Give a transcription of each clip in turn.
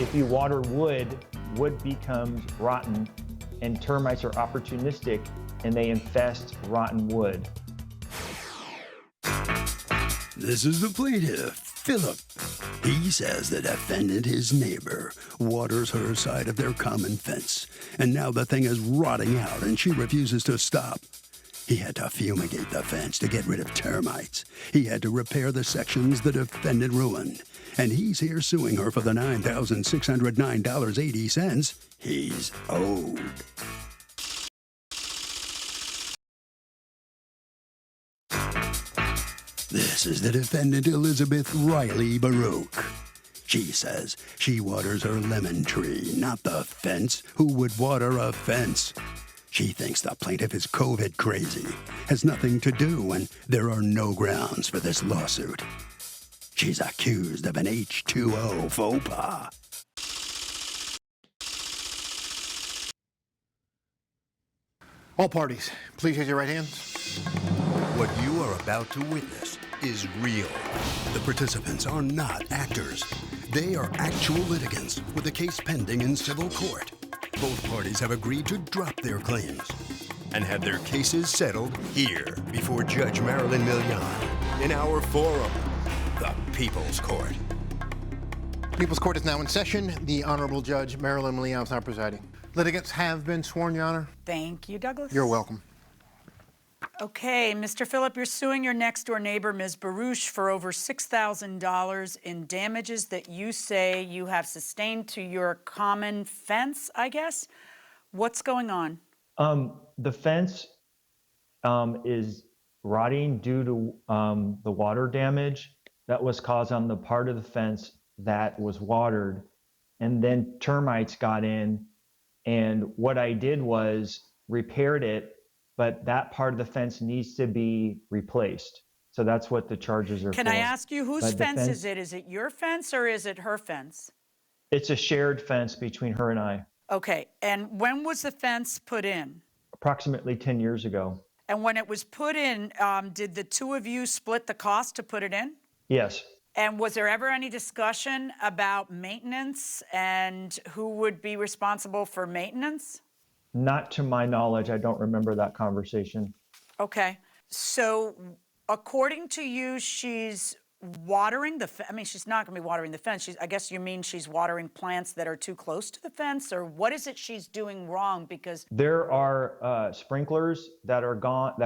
If you water wood, wood becomes rotten, and termites are opportunistic and they infest rotten wood. This is the plaintiff, Philip. He says the defendant, his neighbor, waters her side of their common fence, and now the thing is rotting out and she refuses to stop. He had to fumigate the fence to get rid of termites. He had to repair the sections the defendant ruined. And he's here suing her for the $9,609.80 he's owed. This is the defendant, Elizabeth Riley Baruch. She says she waters her lemon tree, not the fence. Who would water a fence? She thinks the plaintiff is COVID crazy, has nothing to do, and there are no grounds for this lawsuit. She's accused of an H20 faux pas. All parties, please raise your right hands. What you are about to witness is real. The participants are not actors. They are actual litigants with a case pending in civil court. Both parties have agreed to drop their claims and have their cases settled here before Judge Marilyn Milian in our forum, the People's Court. People's Court is now in session. The Honorable Judge Marilyn Milian is now presiding. Litigants have been sworn, Your Honor. Thank you, Douglas. You're welcome. Okay, Mr. Phillip, you're suing your next-door neighbor, Ms. Baruch, for over $6,000 in damages that you say you have sustained to your common fence, I guess. What's going on? The fence is rotting due to the water damage that was caused on the part of the fence that was watered, and then termites got in, and what I did was repaired it, but that part of the fence needs to be replaced. So that's what the charges are for. Can I ask you, whose fence is it? Is it your fence or is it her fence? It's a shared fence between her and I. Okay, and when was the fence put in? Approximately 10 years ago. And when it was put in, did the two of you split the cost to put it in? Yes. And was there ever any discussion about maintenance and who would be responsible for maintenance? Not to my knowledge. I don't remember that conversation. Okay. So according to you, she's watering the fence. I mean, she's not going to be watering the fence. I guess you mean she's watering plants that are too close to the fence, or what is it she's doing wrong? Because there are sprinklers that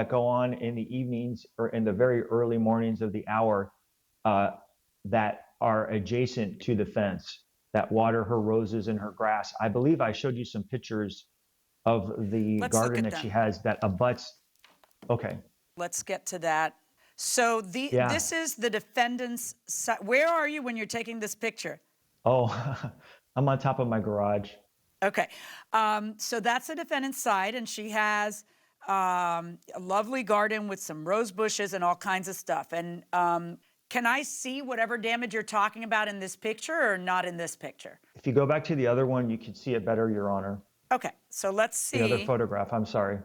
go on in the evenings or in the very early mornings of the hour that are adjacent to the fence that water her roses and her grass. I believe I showed you some pictures of the garden that she has that abuts. Okay. Let's get to that. So this is the defendant's side. Where are you when you're taking this picture? Oh, I'm on top of my garage. Okay. So that's the defendant's side, and she has a lovely garden with some rose bushes and all kinds of stuff. And can I see whatever damage you're talking about in this picture or not in this picture? If you go back to the other one, you can see it better, Your Honor. Okay, so let's see. The other photograph, I'm sorry.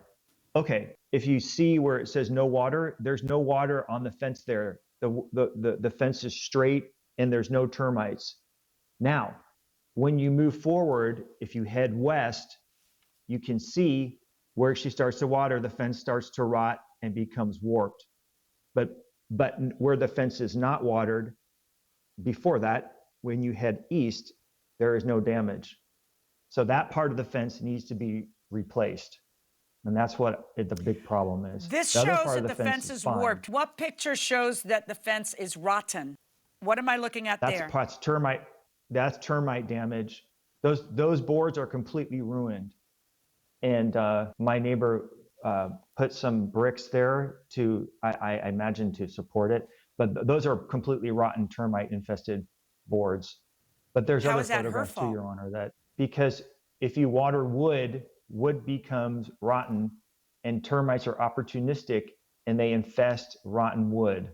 Okay, if you see where it says no water, there's no water on the fence there. The fence is straight and there's no termites. Now, when you move forward, if you head west, you can see where she starts to water, the fence starts to rot and becomes warped. But where the fence is not watered, before that, when you head east, there is no damage. So that part of the fence needs to be replaced. And that's what the big problem is. This shows that the fence is warped. What picture shows that the fence is rotten? What am I looking at there? That's termite damage. Those boards are completely ruined. And my neighbor put some bricks there to, I imagine, to support it. But those are completely rotten, termite-infested boards. But there's other photographs too, Your Honor, that because if you water wood, wood becomes rotten, and termites are opportunistic, and they infest rotten wood.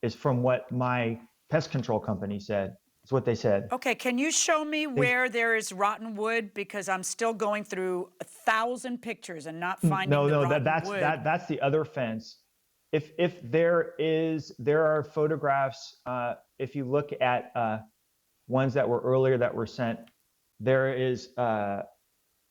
Is from what my pest control company said. It's what they said. Okay, can you show me where there is rotten wood? Because I'm still going through 1,000 pictures and not finding the rotten wood. That's the other fence. If there are photographs. If you look at ones that were earlier that were sent there is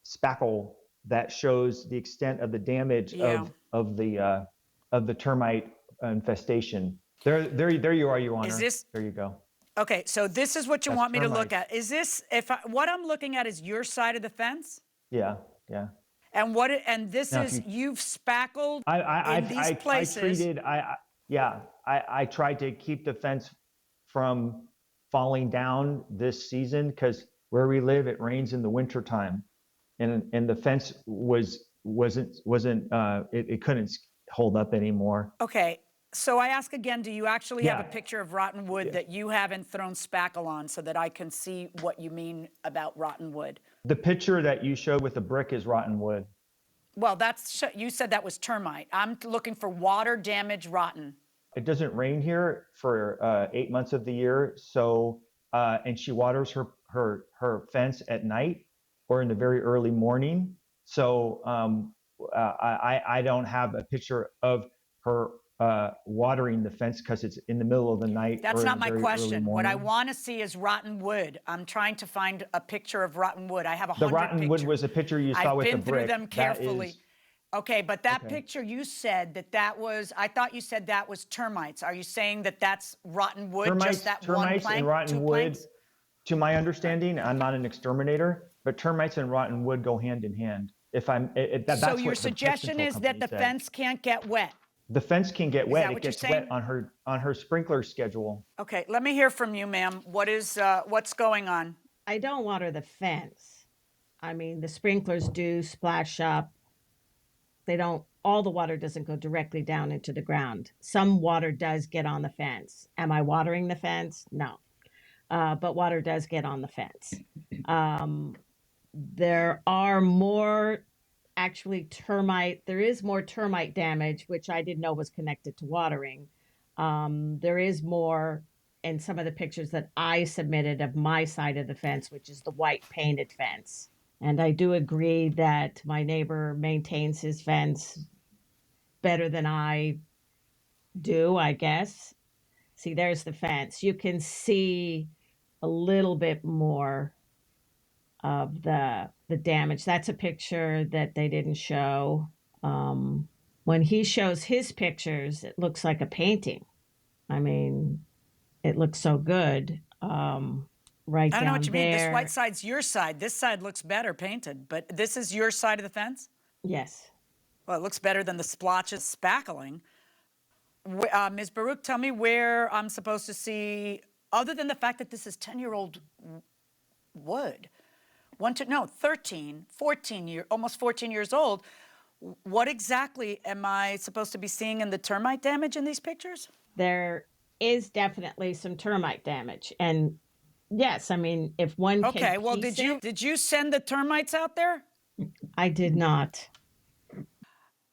spackle that shows the extent of the damage Yeah. of the termite infestation. There you are, Your Honor. this- There you go. Okay, so this is what you That's want me to look termites. at. Is this, what I'm looking at is your side of the fence? Yeah, yeah. And this Now, if is, you- you've spackled I in these places. I tried to keep the fence from falling down this season because where we live, it rains in the wintertime. And the fence it couldn't hold up anymore. Okay, so I ask again, do you actually have a Yeah. picture of rotten wood that you haven't thrown spackle on so that I can see what you mean about rotten wood? The picture that you showed with the brick is rotten wood. Well, you said that was termite. I'm looking for water damage rotten. It doesn't rain here for 8 months of the year, so and she waters her fence at night or in the very early morning. So I don't have a picture of her watering the fence because it's in the middle of the night. That's or not in the my very early question. What I morning. want to see is rotten wood. I'm trying to find a picture of rotten wood. I have 100 The rotten wood pictures. was a picture you saw I've with the been through brick. them carefully. That is, Okay, but that Okay. picture you said that was, I thought you said that was termites. Are you saying that that's rotten wood, just that one termites plank, and rotten 2 wood, planks? to my understanding, I'm not an exterminator, but termites and rotten wood go hand in hand. If I'm, that's So what your the pest suggestion control is that company the said. fence can't get wet? The fence can get wet. that It what you're gets saying? wet on her sprinkler schedule. Okay, let me hear from you, ma'am. What's going on? I don't water the fence. I mean, the sprinklers do splash up. They don't, all the water doesn't go directly down into the ground. Some water does get on the fence. Am I watering the fence? No. But water does get on the fence. There are more there is more termite damage, which I didn't know was connected to watering. There is more in some of the pictures that I submitted of my side of the fence, which is the white painted fence. And I do agree that my neighbor maintains his fence better than I do, I guess. See, there's the fence. You can see a little bit more of the damage. That's a picture that they didn't show. When he shows his pictures, it looks like a painting. I mean, it looks so good. Right I don't know what you down mean. This there. white side's your side. This side looks better painted, but this is your side of the fence? Yes. Well, it looks better than the splotches spackling. Ms. Baruch, tell me where I'm supposed to see, other than the fact that this is 10-year-old wood. 13, 14 almost 14 years old. What exactly am I supposed to be seeing in the termite damage in these pictures? There is definitely some termite damage. And yes, I mean, if one can Okay, well, piece did you send the termites out there? I did not.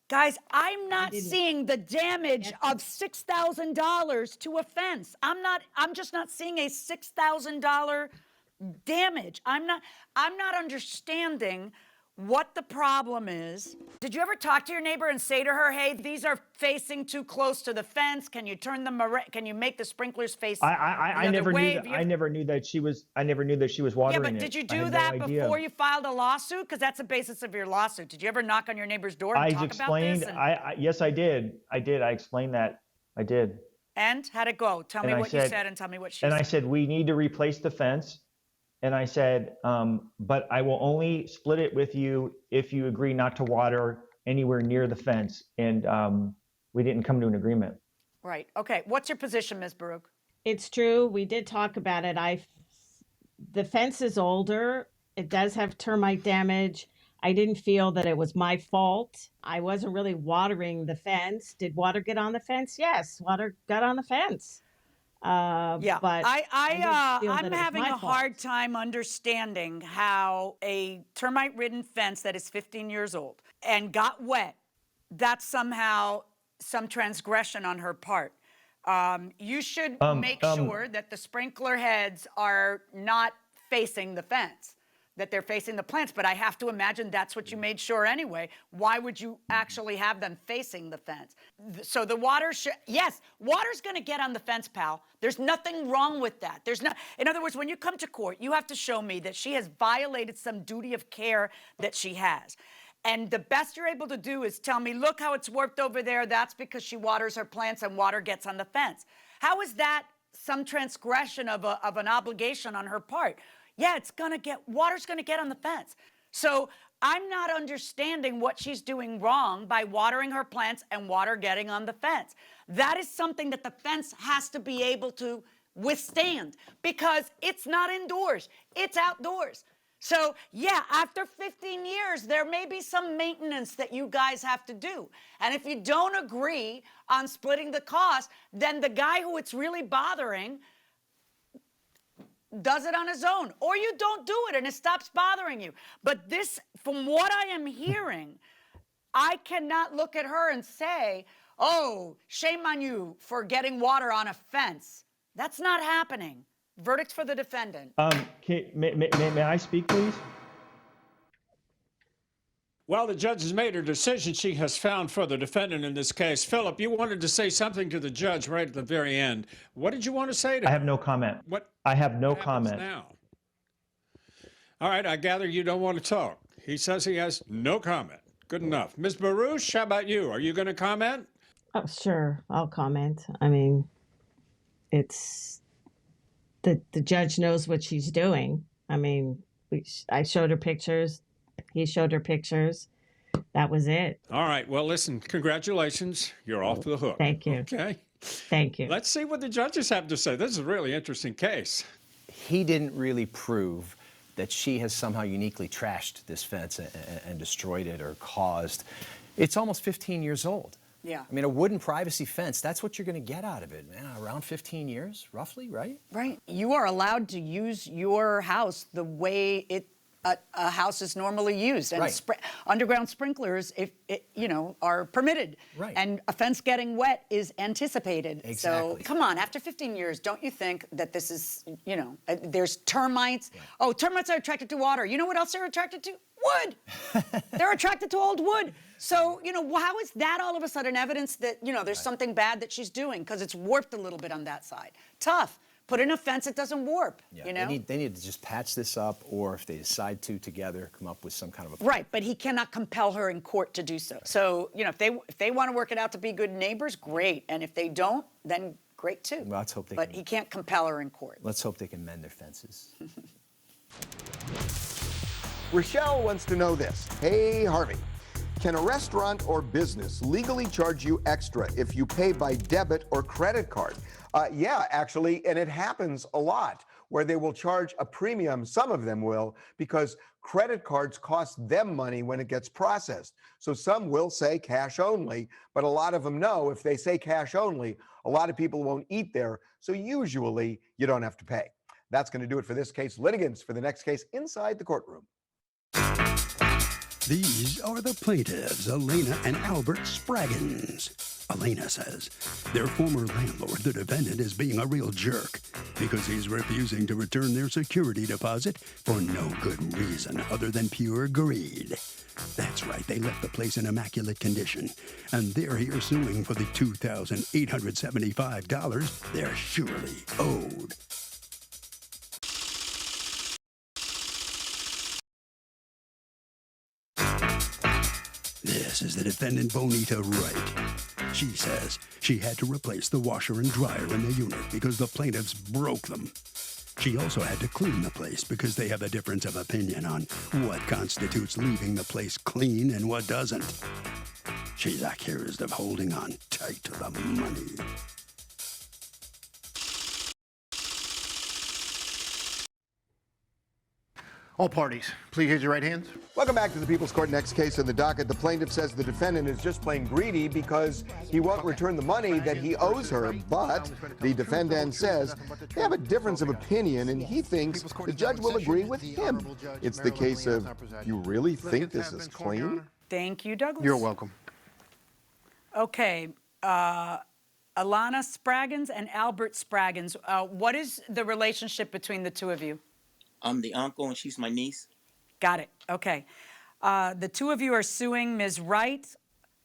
Guys, I'm not seeing the damage of $6,000 to a fence. I'm just not seeing a $6,000 damage. I'm not understanding what the problem is. Did you ever talk to your neighbor and say to her, hey, these are facing too close to the fence. Can you turn them around? Can you make the sprinklers face the I other never way? knew that. I never knew that she was watering Yeah, but it. did you I do had that no idea. before you filed a lawsuit? Because that's the basis of your lawsuit. Did you ever knock on your neighbor's door and I talk explained. about this? Yes, I did. I explained that. I did. And how'd it go? Tell me And I what you said- said and tell me what she And said. I said, we need to replace the fence. And I said, but I will only split it with you if you agree not to water anywhere near the fence. And we didn't come to an agreement. Right. Okay. What's your position, Ms. Baruch? It's true. We did talk about it. The fence is older. It does have termite damage. I didn't feel that it was my fault. I wasn't really watering the fence. Did water get on the fence? Yes, water got on the fence. Yeah, but I'm having a hard time understanding how a termite-ridden fence that is 15 years old and got wet, that's somehow some transgression on her part. You should make sure that the sprinkler heads are not facing the fence. that they're facing the plants, but I have to imagine that's what you made sure anyway. Why would you actually have them facing the fence? So the water, yes, water's gonna get on the fence, pal. There's nothing wrong with that. In other words, when you come to court, you have to show me that she has violated some duty of care that she has. And the best you're able to do is tell me, look how it's warped over there. That's because she waters her plants and water gets on the fence. How is that some transgression of an obligation on her part? Yeah, water's gonna get on the fence. So I'm not understanding what she's doing wrong by watering her plants and water getting on the fence. That is something that the fence has to be able to withstand because it's not indoors, it's outdoors. So yeah, after 15 years, there may be some maintenance that you guys have to do. And if you don't agree on splitting the cost, then the guy who it's really bothering does it on his own, or you don't do it and it stops bothering you. But this, from what I am hearing, I cannot look at her and say, oh, shame on you for getting water on a fence. That's not happening. Verdict for the defendant. May I speak, please? Well, the judge has made her decision. She has found for the defendant in this case. Philip, you wanted to say something to the judge right at the very end. What did you want to say to I her? have no comment. What? I have no What happens comment. now? All right, I gather you don't want to talk. He says he has no comment. Good enough. Ms. Baruch, how about you? Are you going to comment? Oh, sure, I'll comment. I mean, it's the judge knows what she's doing. I mean, I showed her pictures. He showed her pictures. That was it. All right, well, listen, congratulations. You're off the hook. Thank you. Okay. Thank you. Let's see what the judges have to say. This is a really interesting case. He didn't really prove that she has somehow uniquely trashed this fence and destroyed it or caused. It's almost 15 years old. Yeah. I mean, a wooden privacy fence, that's what you're going to get out of it, man. Around 15 years, roughly, right? Right. You are allowed to use your house the way a house is normally used, and Right. Underground sprinklers, are permitted. Right. And a fence getting wet is anticipated. Exactly. So come on, after 15 years, don't you think that this is, there's termites? Right. Oh, termites are attracted to water. You know what else they're attracted to? Wood. They're attracted to old wood. So, how is that all of a sudden evidence that, there's something bad that she's doing because it's warped a little bit on that side? Tough. Put in a fence, it doesn't warp, They need to just patch this up, or if they decide to together, come up with some kind of a... Right, but he cannot compel her in court to do so. So, if they want to work it out to be good neighbors, great. And if they don't, then great too. Well, let's hope they But can. he can't compel her in court. Let's hope they can mend their fences. Rochelle wants to know this. Hey, Harvey, can a restaurant or business legally charge you extra if you pay by debit or credit card? Yeah, actually, and it happens a lot where they will charge a premium, some of them will, because credit cards cost them money when it gets processed. So some will say cash only, but a lot of them know if they say cash only, a lot of people won't eat there, so usually you don't have to pay. That's going to do it for this case. Litigants for the next case inside the courtroom. These are the plaintiffs, Elena and Albert Spraggins. Elena says their former landlord, the defendant, is being a real jerk because he's refusing to return their security deposit for no good reason other than pure greed. That's right, they left the place in immaculate condition, and they're here suing for the $2,875 they're surely owed. This is the defendant, Bonita Wright. She says she had to replace the washer and dryer in the unit because the plaintiffs broke them. She also had to clean the place because they have a difference of opinion on what constitutes leaving the place clean and what doesn't. She's accused of holding on tight to the money. All parties, please raise your right hands. Welcome back to the People's Court. Next case in the docket. The plaintiff says the defendant is just plain greedy because he won't return the money that he owes her. But the defendant says they have a difference of opinion and he thinks the judge will agree with him. It's the case of, you really think this is clean? Thank you, Douglas. You're welcome. Okay. Alana Spraggins and Albert Spraggins. What is the relationship between the two of you? I'm the uncle and she's my niece. Got it. Okay. The two of you are suing Ms. Wright,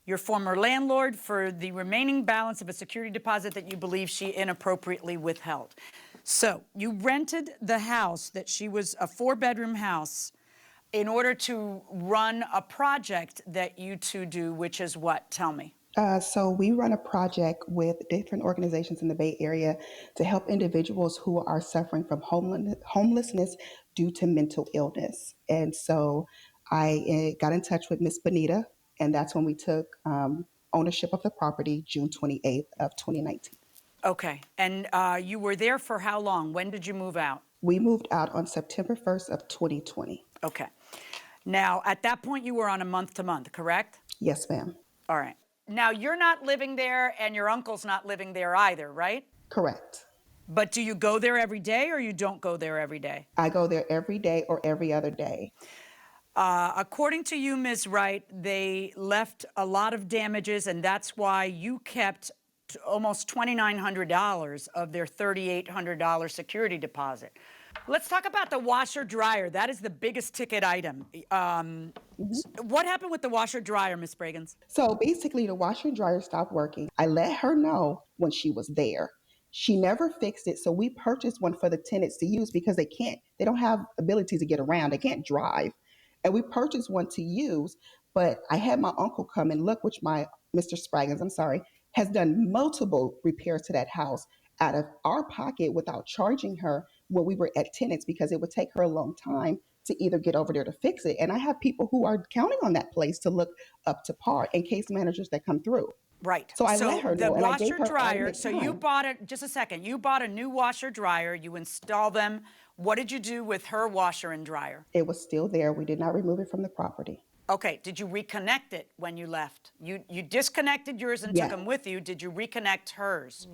your former landlord, for the remaining balance of a security deposit that you believe she inappropriately withheld. So you rented the house that she was a 4-bedroom house in order to run a project that you two do, which is what? Tell me. So we run a project with different organizations in the Bay Area to help individuals who are suffering from homelessness due to mental illness. And so I got in touch with Miss Bonita, and that's when we took ownership of the property, June 28th of 2019. Okay. And you were there for how long? When did you move out? We moved out on September 1st of 2020. Okay. Now, at that point, you were on a month-to-month, correct? Yes, ma'am. All right. Now, you're not living there, and your uncle's not living there either, right? Correct. But do you go there every day, or you don't go there every day? I go there every day or every other day. According to you, Ms. Wright, they left a lot of damages, and that's why you kept almost $2,900 of their $3,800 security deposit. Let's talk about the washer dryer. That is the biggest ticket item. What happened with the washer dryer, Ms. Bragans? So basically, the washer and dryer stopped working. I let her know when she was there. She never fixed it, so we purchased one for the tenants to use because they don't have ability to get around. They can't drive. And we purchased one to use, but I had my uncle come and look, which Mr. Spraggins, has done multiple repairs to that house out of our pocket without charging her when we were at tenants, because it would take her a long time to either get over there to fix it. And I have people who are counting on that place to look up to par, and case managers that come through. Right. So I let her know. The washer and dryer, so you bought it, just a second, you bought a new washer dryer, you installed them. What did you do with her washer and dryer? It was still there. We did not remove it from the property. Okay, did you reconnect it when you left? You disconnected yours and took them with you. Did you reconnect hers?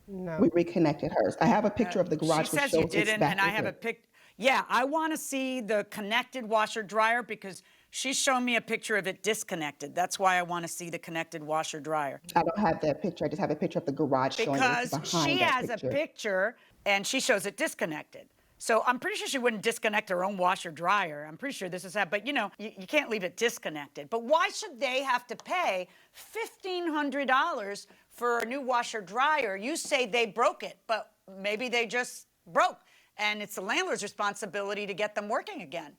No. We reconnected hers. I have a picture of the garage. She says you didn't, and I have a pic. Yeah, I want to see the connected washer dryer because she's shown me a picture of it disconnected. That's why I want to see the connected washer dryer. I don't have that picture. I just have a picture of the garage showing it behind she has a picture and she shows it disconnected. So I'm pretty sure she wouldn't disconnect her own washer dryer. I'm pretty sure this is that, but you can't leave it disconnected. But why should they have to pay $1,500 for a new washer dryer? You say they broke it, but maybe they just broke. And it's the landlord's responsibility to get them working again.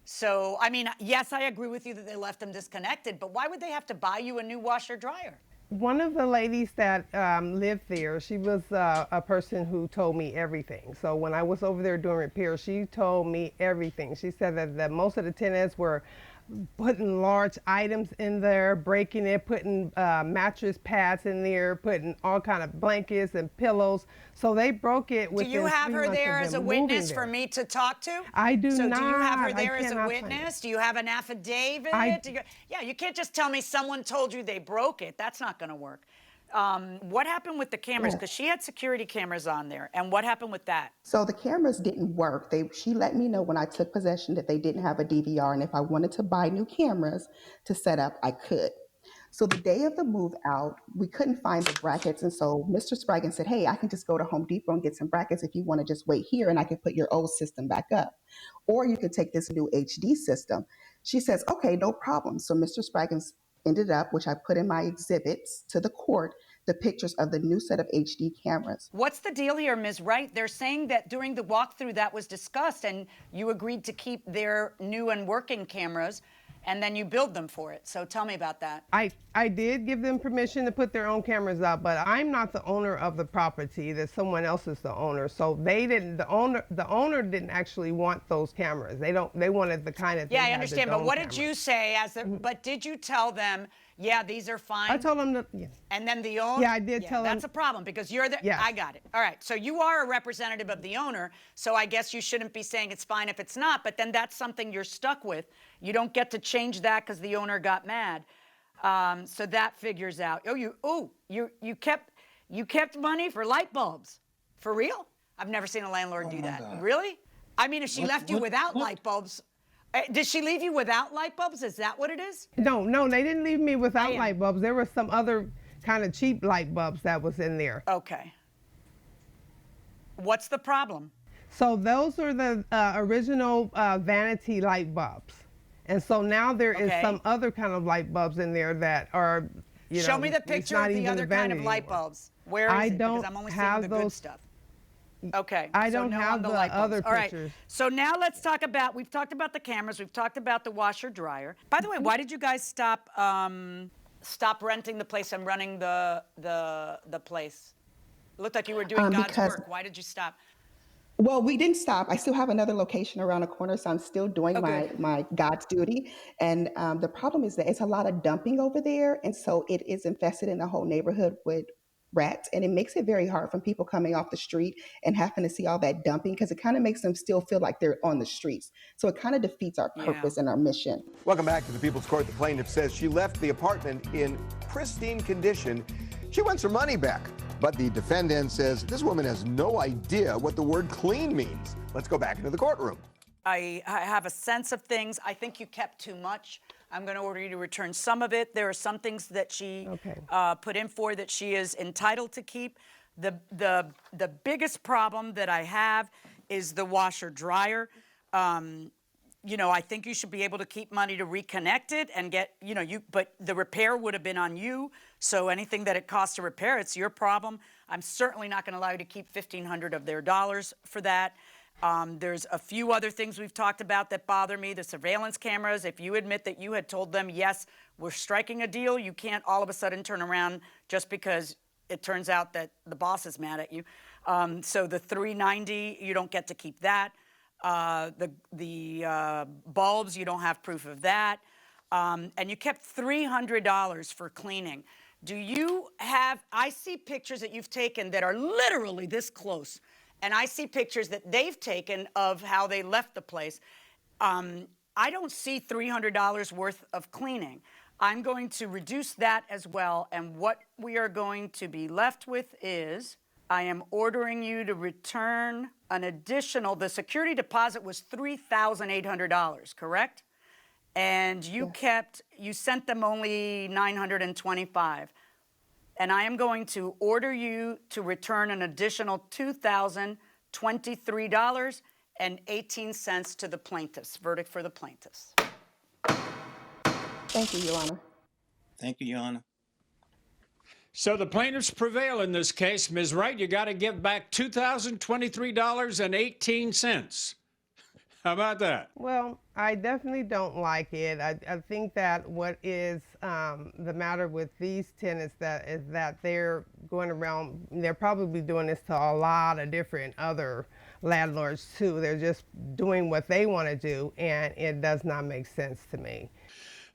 So, I mean, yes, I agree with you that they left them disconnected, but why would they have to buy you a new washer dryer? One of the ladies that lived there, she was a person who told me everything. So when I was over there doing repairs, she told me everything. She said that most of the tenants were putting large items in there, breaking it, putting mattress pads in there, putting all kind of blankets and pillows. So they broke it within 3 months. Do you have her there as a witness for me to talk to? I do not. So do you have her there as a witness? Do you have an affidavit? Yeah, you can't just tell me someone told you they broke it. That's not going to work. What happened with the cameras? Because she had security cameras on there. And what happened with that? So the cameras didn't work. She let me know when I took possession that they didn't have a DVR. And if I wanted to buy new cameras to set up, I could. So the day of the move out, we couldn't find the brackets. And so Mr. Spraggins said, hey, I can just go to Home Depot and get some brackets if you want to just wait here and I can put your old system back up. Or you could take this new HD system. She says, okay, no problem. So Mr. Spraggins ended up, which I put in my exhibits to the court, the pictures of the new set of HD cameras. What's the deal here, Ms. Wright? They're saying that during the walkthrough that was discussed and you agreed to keep their new and working cameras and then you billed them for it. So tell me about that. I did give them permission to put their own cameras up, but I'm not the owner of the property. That someone else is the owner. So they didn't. The owner didn't actually want those cameras. They wanted the kind of thing. Yeah, I understand. But what did you say but did you tell them, yeah, these are fine? I told them that. Yeah. And then the owner. Yeah, I did tell them. That's a problem because you're the. Yes. I got it. All right. So you are a representative of the owner. So I guess you shouldn't be saying it's fine if it's not. But then that's something you're stuck with. You don't get to change that because the owner got mad. So that figures out. You kept money for light bulbs. For real? I've never seen a landlord do that. God. Really? I mean, if she left you without light bulbs, did she leave you without light bulbs? Is that what it is? No, they didn't leave me without light bulbs. There were some other kind of cheap light bulbs that was in there. Okay. What's the problem? So those are the original vanity light bulbs. And so now there is Okay. some other kind of light bulbs in there that are, you Show know, me the it's picture not of the even other a kind of vanity light anymore. bulbs. Where is I it? Because don't I'm only seeing have the good those. stuff. Okay. I so don't no have on the the light bulbs. other All right. pictures. So now let's talk about, we've talked about the cameras, we've talked about the washer dryer. By the way, why did you guys stop renting the place and running the place? It looked like you were doing God's Because work. Why did you stop? Well, we didn't stop. I still have another location around the corner, so I'm still doing Oh, good. my God's duty. And the problem is that it's a lot of dumping over there, and so it is infested in the whole neighborhood with rats, and it makes it very hard for people coming off the street and having to see all that dumping because it kind of makes them still feel like they're on the streets. So it kind of defeats our purpose and our mission. Welcome back to the People's Court. The plaintiff says she left the apartment in pristine condition. She wants her money back. But the defendant says this woman has no idea what the word clean means. Let's go back into the courtroom. I have a sense of things. I think you kept too much. I'm going to order you to return some of it. There are some things that she put in for that she is entitled to keep. The biggest problem that I have is the washer dryer. You know, I think you should be able to keep money to reconnect it and get, you know, but the repair would have been on you. So anything that it costs to repair, it's your problem. I'm certainly not going to allow you to keep $1,500 of their dollars for that. There's a few other things we've talked about that bother me. The surveillance cameras, if you admit that you had told them, yes, we're striking a deal, you can't all of a sudden turn around just because it turns out that the boss is mad at you. So the $390, you don't get to keep that. The bulbs, you don't have proof of that. And you kept $300 for cleaning. Do you have, I see pictures that you've taken that are literally this close. And I see pictures that they've taken of how they left the place. I don't see $300 worth of cleaning. I'm going to reduce that as well. And what we are going to be left with is, I am ordering you to return an additional, the security deposit was $3,800, correct? And you you sent them only $925. And I am going to order you to return an additional $2,023.18 to the plaintiffs. Verdict for the plaintiffs. Thank you, Your Honor. Thank you, Your Honor. So the plaintiffs prevail in this case. Ms. Wright, you got to give back $2,023.18. How about that? Well, I definitely don't like it. I think that what is the matter with these tenants is that they're going around, they're probably doing this to a lot of different other landlords too. They're just doing what they want to do, and it does not make sense to me.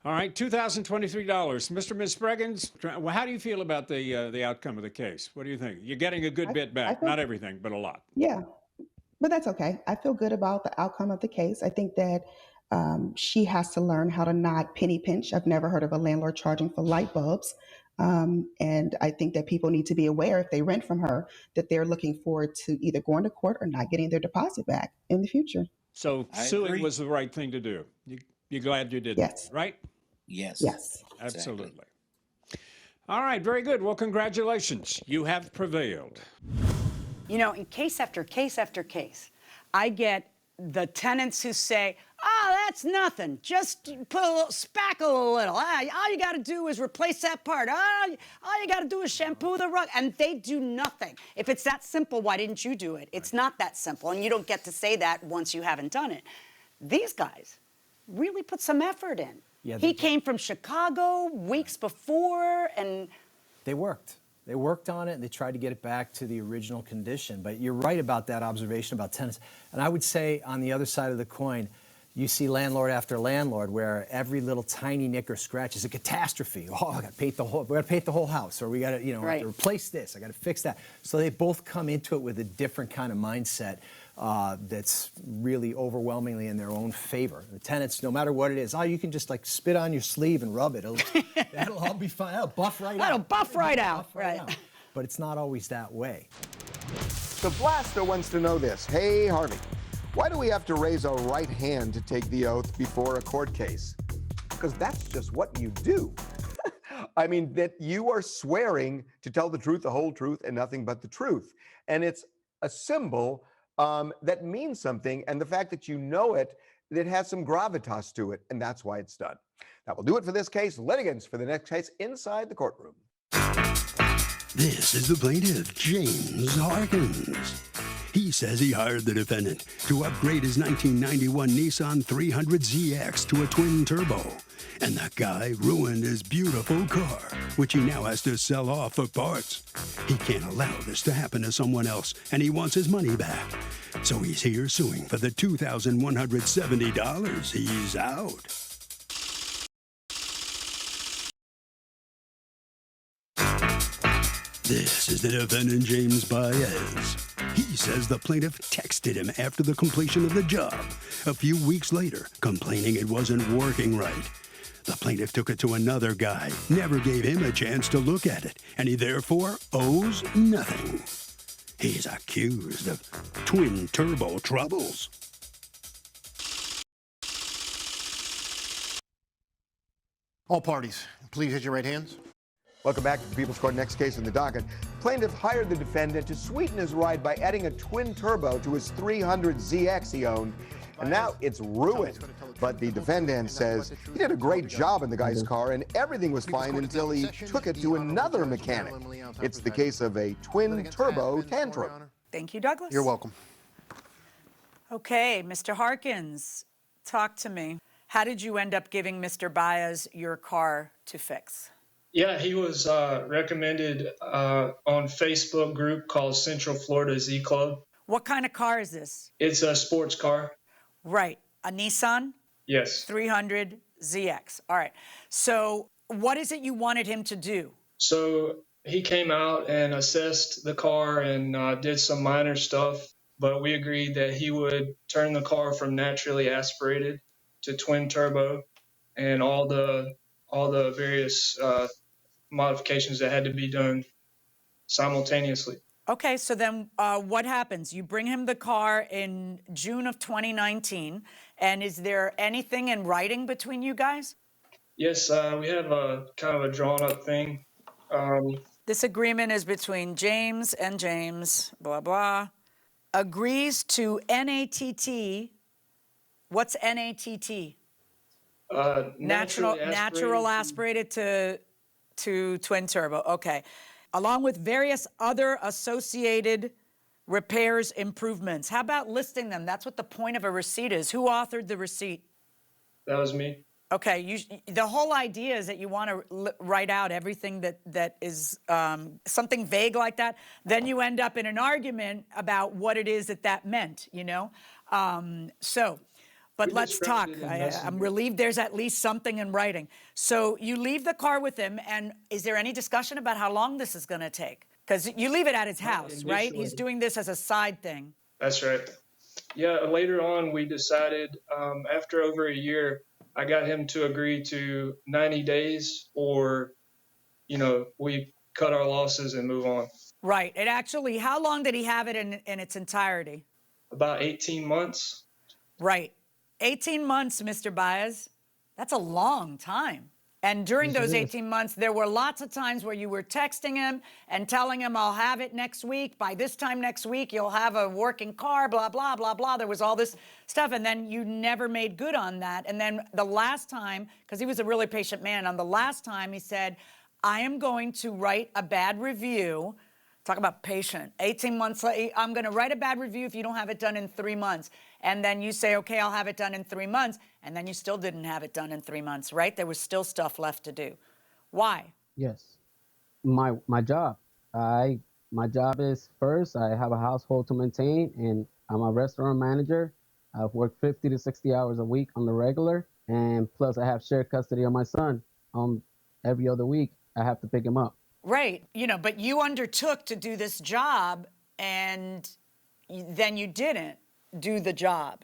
All right, $2,023. Mr. and Ms. Spreggins, well, how do you feel about the outcome of the case? What do you think? You're getting a good bit back. Not everything, but a lot. Yeah, but that's okay. I feel good about the outcome of the case. I think that she has to learn how to not penny pinch. I've never heard of a landlord charging for light bulbs. And I think that people need to be aware, if they rent from her, that they're looking forward to either going to court or not getting their deposit back in the future. So suing was the right thing to do. You're glad you did that, right? Yes. Yes. Absolutely. Exactly. All right, very good. Well, congratulations. You have prevailed. You know, in case after case after case, I get the tenants who say, oh, that's nothing. Just put a little, spackle a little. All you got to do is replace that part. All you got to do is shampoo the rug. And they do nothing. If it's that simple, why didn't you do it? It's not that simple. And you don't get to say that once you haven't done it. These guys really put some effort in. Yeah, he came from Chicago weeks before, and they worked. They worked on it, and they tried to get it back to the original condition. But you're right about that observation about tenants. And I would say on the other side of the coin, you see landlord after landlord where every little tiny nick or scratch is a catastrophe. Oh, I got to paint the whole, we got to paint the whole house, or we got to, you know, have to replace this. I got to fix that. So they both come into it with a different kind of mindset that's really overwhelmingly in their own favor. The tenants, no matter what it is, you can just like spit on your sleeve and rub it. That'll all be fine. That'll buff right out. That'll buff right out. Right. But it's not always that way. The Blaster wants to know this. Hey, Harvey, why do we have to raise our right hand to take the oath before a court case? Because that's just what you do. I mean, that you are swearing to tell the truth, the whole truth, and nothing but the truth. And it's a symbol that means something, and the fact that you know it, it has some gravitas to it, and that's why it's done. That will do it for this case. Litigants for the next case inside the courtroom. This is the plaintiff, James Harkins. He says he hired the defendant to upgrade his 1991 Nissan 300ZX to a twin turbo. And the guy ruined his beautiful car, which he now has to sell off for parts. He can't allow this to happen to someone else, and he wants his money back. So he's here suing for the $2,170 he's out. This is the defendant, James Baez. He says the plaintiff texted him after the completion of the job, a few weeks later, complaining it wasn't working right. The plaintiff took it to another guy, never gave him a chance to look at it, and he therefore owes nothing. He's accused of twin turbo troubles. All parties, please hit your right hands. Welcome back to the People's Court. Next case in the docket. Plaintiff hired the defendant to sweeten his ride by adding a twin turbo to his 300ZX he owned, and now it's ruined. But the defendant says he did a great job in the guy's car and everything was fine until he took it to another mechanic. It's the case of a twin turbo tantrum. Thank you, Douglas. You're welcome. Okay, Mr. Harkins, talk to me. How did you end up giving Mr. Baez your car to fix? Yeah, he was recommended on Facebook group called Central Florida Z Club. What kind of car is this? It's a sports car. Right, a Nissan? Yes. 300ZX. All right. So what is it you wanted him to do? So he came out and assessed the car and did some minor stuff, but we agreed that he would turn the car from naturally aspirated to twin turbo and all the various modifications that had to be done simultaneously. Okay, so then what happens? You bring him the car in June of 2019, and is there anything in writing between you guys? Yes, we have a kind of a drawn-up thing. This agreement is between James and James, blah, blah, agrees to NATT. What's NATT? Natural aspirated to twin turbo. Okay. Along with various other associated repairs, improvements. How about listing them? That's what the point of a receipt is. Who authored the receipt? That was me. Okay. The whole idea is that you want to write out everything that is something vague like that. Then you end up in an argument about what it is that meant, you know? But let's talk. I'm relieved there's at least something in writing. So you leave the car with him, and is there any discussion about how long this is going to take? Because you leave it at his house, right? He's doing this as a side thing. That's right. Yeah, later on we decided, after over a year, I got him to agree to 90 days or, you know, we cut our losses and move on. Right. It actually, how long did he have it in its entirety? About 18 months. Right. 18 months, Mr. Baez. That's a long time. And during those 18 months, there were lots of times where you were texting him and telling him, I'll have it next week. By this time next week, you'll have a working car, blah, blah, blah, blah. There was all this stuff. And then you never made good on that. And then the last time, because he was a really patient man, on the last time he said, I am going to write a bad review. Talk about patient. 18 months later, I'm going to write a bad review if you don't have it done in 3 months. And then you say, okay, I'll have it done in 3 months. And then you still didn't have it done in 3 months, right? There was still stuff left to do. Why? Yes. My job. My job is, first, I have a household to maintain, and I'm a restaurant manager. I've worked 50 to 60 hours a week on the regular. And plus, I have shared custody of my son. Every other week, I have to pick him up. Right. You know, but you undertook to do this job, and then you didn't do the job.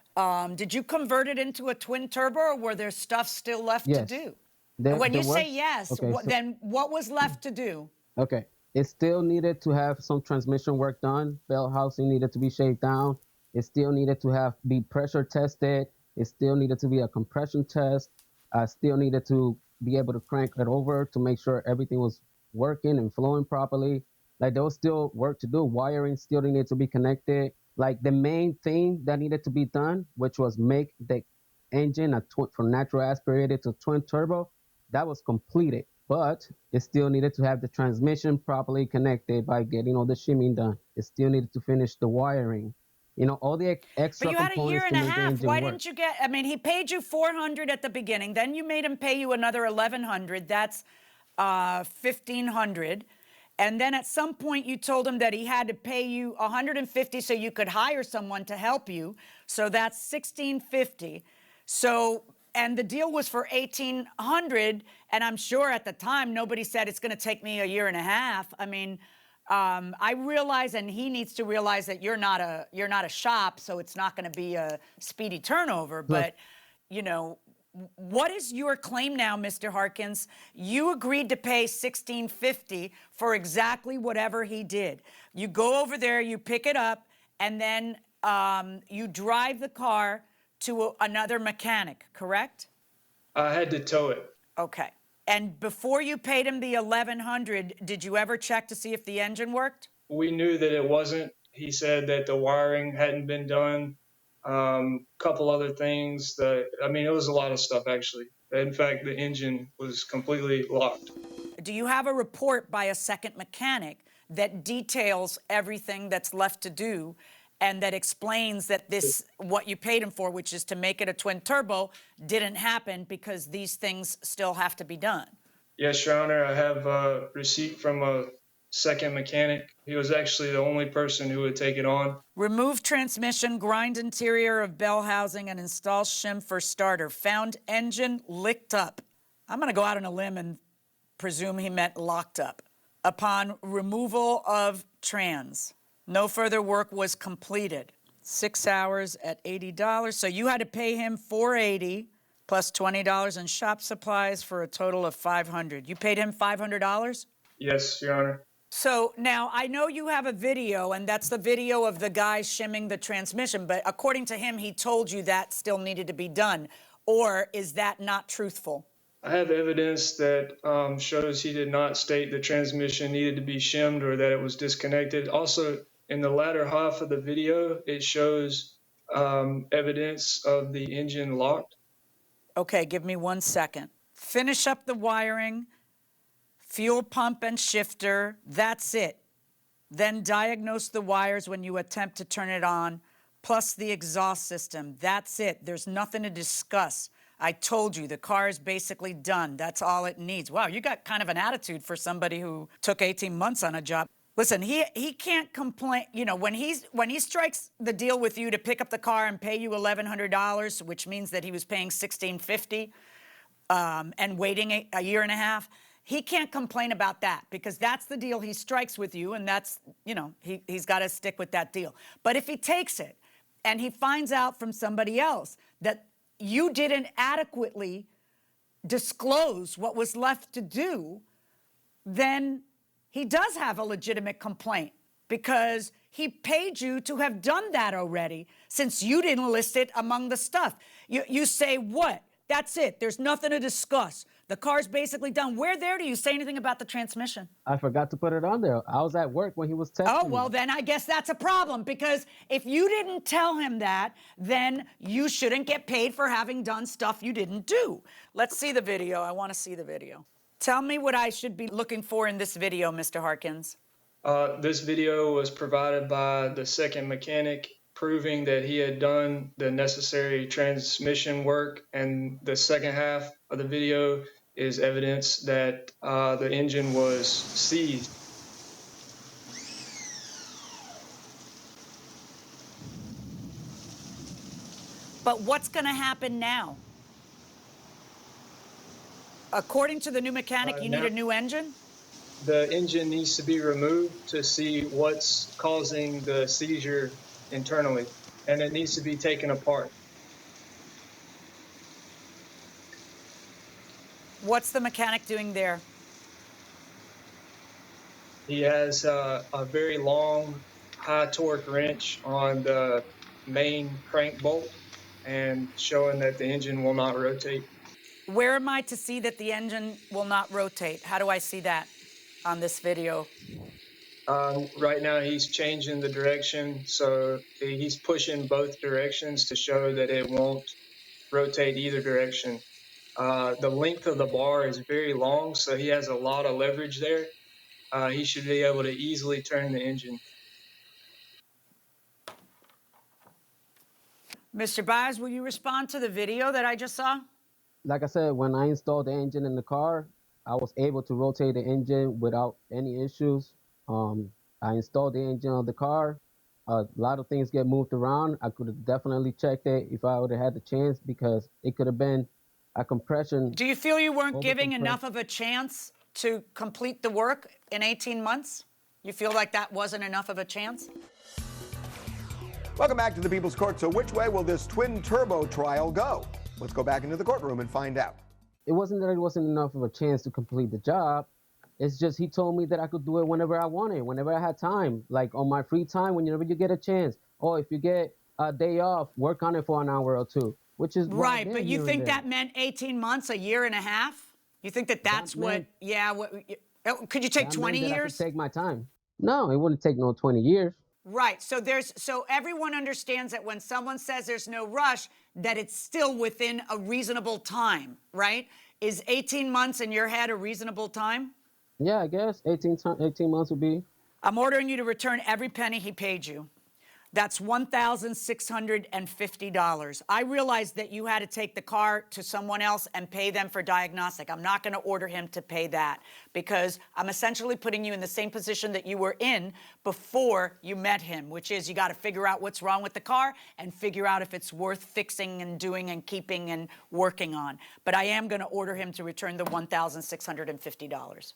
Did you convert it into a twin turbo, or were there stuff still left to do? When you say yes, okay, then what was left to do? Okay. It still needed to have some transmission work done. Belt housing needed to be shaved down. It still needed to be pressure tested. It still needed to be a compression test. I still needed to be able to crank it over to make sure everything was working and flowing properly. Like, there was still work to do. Wiring still needed to be connected. like the main thing that needed to be done, which was make the engine from natural aspirated to twin turbo, that was completed. But it still needed to have the transmission properly connected by getting all the shimming done. It still needed to finish the wiring. You know, all the extra But you had a year components and to a make the half. engine Why work. didn't you get? I mean, he paid you $400 at the beginning. Then you made him pay you another $1,100. That's $1,500. And then at some point you told him that he had to pay you $150 so you could hire someone to help you. So that's $1,650. So, and the deal was for $1,800. And I'm sure at the time nobody said it's going to take me a year and a half. I mean, I realize, and he needs to realize that you're not a shop, so it's not going to be a speedy turnover. But, you know, what is your claim now, Mr. Harkins? You agreed to pay $1,650 for exactly whatever he did. You go over there, you pick it up, and then you drive the car to another mechanic, correct? I had to tow it. Okay. And before you paid him the $1,100, did you ever check to see if the engine worked? We knew that it wasn't. He said that the wiring hadn't been done. Couple other things I mean, it was a lot of stuff, actually. In fact, the engine was completely locked. Do you have a report by a second mechanic that details everything that's left to do and that explains that what you paid him for, which is to make it a twin turbo, didn't happen because these things still have to be done? Yes, Your Honor, I have a receipt from a second mechanic. He was actually the only person who would take it on. Remove transmission, grind interior of bell housing, and install shim for starter. Found engine licked up. I'm going to go out on a limb and presume he meant locked up. Upon removal of trans, no further work was completed. 6 hours at $80. So you had to pay him $480 plus $20 in shop supplies for a total of $500. You paid him $500? Yes, Your Honor. So now I know you have a video, and that's the video of the guy shimming the transmission, but according to him, he told you that still needed to be done. Or is that not truthful? I have evidence that shows he did not state the transmission needed to be shimmed or that it was disconnected. Also, in the latter half of the video, it shows evidence of the engine locked. Okay, give me 1 second. Finish up the wiring, fuel pump and shifter, that's it. Then diagnose the wires when you attempt to turn it on, plus the exhaust system. That's it. There's nothing to discuss. I told you, the car is basically done. That's all it needs. Wow, you got kind of an attitude for somebody who took 18 months on a job. Listen, he can't complain. You know, when he strikes the deal with you to pick up the car and pay you $1,100, which means that he was paying $1,650 and waiting a year and a half, he can't complain about that because that's the deal he strikes with you, and that's, you know, he's got to stick with that deal. But if he takes it and he finds out from somebody else that you didn't adequately disclose what was left to do, then he does have a legitimate complaint because he paid you to have done that already since you didn't list it among the stuff. You say, what? That's it. There's nothing to discuss. The car's basically done. Where there do you say anything about the transmission? I forgot to put it on there. I was at work when he was texting Oh, well, me. then I guess that's a problem because if you didn't tell him that, then you shouldn't get paid for having done stuff you didn't do. Let's see the video. I want to see the video. Tell me what I should be looking for in this video, Mr. Harkins. This video was provided by the second mechanic, proving that he had done the necessary transmission work, and the second half of the video is evidence that the engine was seized. But what's going to happen now? According to the new mechanic, you need a new engine? The engine needs to be removed to see what's causing the seizure internally, and it needs to be taken apart. What's the mechanic doing there? He has a very long, high torque wrench on the main crank bolt and showing that the engine will not rotate. Where am I to see that the engine will not rotate? How do I see that on this video? Right now, he's changing the direction, so he's pushing both directions to show that it won't rotate either direction. The length of the bar is very long, so he has a lot of leverage there. He should be able to easily turn the engine. Mr. Byers, will you respond to the video that I just saw? Like I said, when I installed the engine in the car, I was able to rotate the engine without any issues. I installed the engine on the car. A lot of things get moved around. I could have definitely checked it if I would have had the chance, because it could have been a compression. Do you feel you weren't giving enough of a chance to complete the work in 18 months? You feel like that wasn't enough of a chance? Welcome back to the People's Court. So which way will this twin turbo trial go? Let's go back into the courtroom and find out. It wasn't that it wasn't enough of a chance to complete the job. It's just he told me that I could do it whenever I wanted, whenever I had time, like on my free time, whenever you get a chance. Or if you get a day off, work on it for an hour or two, which is right. But you think that meant 18 months, a year and a half? You think that that's what? Yeah. What? Could you take 20 years? I could take my time. No, it wouldn't take no 20 years. Right. So everyone understands that when someone says there's no rush, that it's still within a reasonable time, right? Is 18 months in your head a reasonable time? Yeah, I guess 18 months would be. I'm ordering you to return every penny he paid you. That's $1,650. I realized that you had to take the car to someone else and pay them for diagnostic. I'm not going to order him to pay that, because I'm essentially putting you in the same position that you were in before you met him, which is you got to figure out what's wrong with the car and figure out if it's worth fixing and doing and keeping and working on. But I am going to order him to return the $1,650.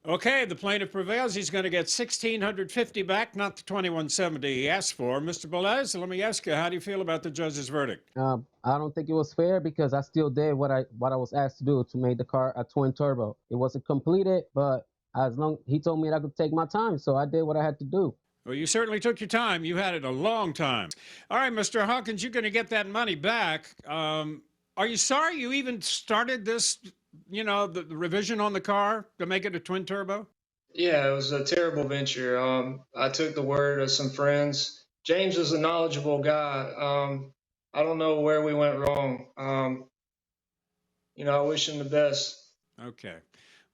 Okay, the plaintiff prevails. He's going to get $1,650 back, not the $2,170 he asked for. Mr. Velez, let me ask you, how do you feel about the judge's verdict? I don't think it was fair, because I still did what I was asked to do to make the car a twin turbo. It wasn't completed, but he told me that I could take my time, so I did what I had to do. Well, you certainly took your time. You had it a long time. All right, Mr. Hawkins, you're going to get that money back. Are you sorry you even started this, the revision on the car to make it a twin turbo? Yeah, it was a terrible venture. I took the word of some friends. James is a knowledgeable guy. I don't know where we went wrong. I wish him the best. Okay.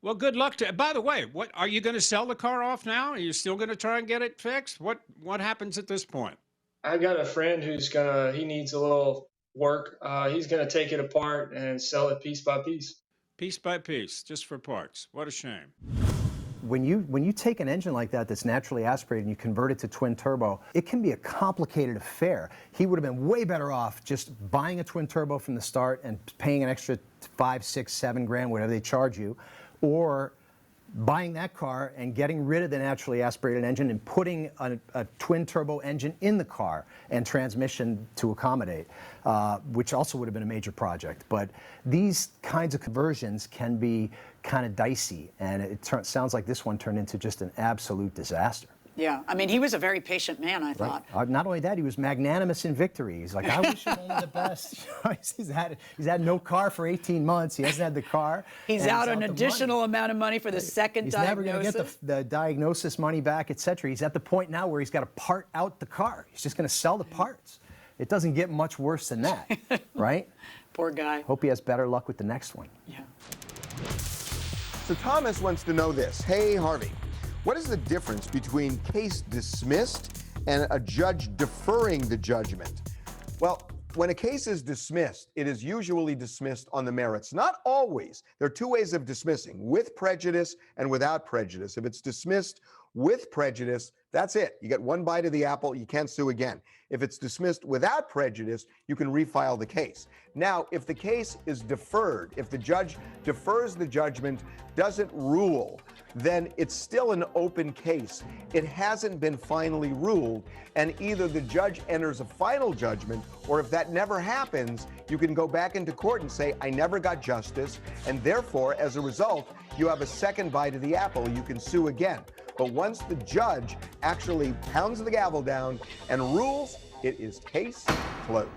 Well, good luck to. By the way, what are you going to sell the car off now? Are you still going to try and get it fixed? What happens at this point? I got a friend who's he needs a little work. He's gonna take it apart and sell it piece by piece. Piece by piece, just for parts. What a shame. When you take an engine like that that's naturally aspirated and you convert it to twin turbo, it can be a complicated affair. He would have been way better off just buying a twin turbo from the start and paying an extra $5, $6, $7 grand, whatever they charge you, or buying that car and getting rid of the naturally aspirated engine and putting a twin turbo engine in the car and transmission to accommodate, which also would have been a major project. But these kinds of conversions can be kind of dicey, and it sounds like this one turned into just an absolute disaster. Yeah, I mean, he was a very patient man, I thought. Not only that, he was magnanimous in victory. He's like, I wish him only the best. he's had no car for 18 months. He hasn't had the car. He's out an additional amount of money for the second diagnosis. He's never going to get the diagnosis money back, etc. He's at the point now where he's got to part out the car. He's just going to sell the parts. It doesn't get much worse than that, right? Poor guy. Hope he has better luck with the next one. Yeah. So Thomas wants to know this. Hey, Harvey. What is the difference between case dismissed and a judge deferring the judgment? Well, when a case is dismissed, it is usually dismissed on the merits. Not always. There are two ways of dismissing, with prejudice and without prejudice. If it's dismissed with prejudice, that's it. You get one bite of the apple, you can't sue again. If it's dismissed without prejudice, you can refile the case. Now, if the case is deferred, if the judge defers the judgment, doesn't rule, then it's still an open case. It hasn't been finally ruled, and either the judge enters a final judgment, or if that never happens, you can go back into court and say, I never got justice, and therefore, as a result, you have a second bite of the apple. You can sue again. But once the judge actually pounds the gavel down and rules, it is case closed.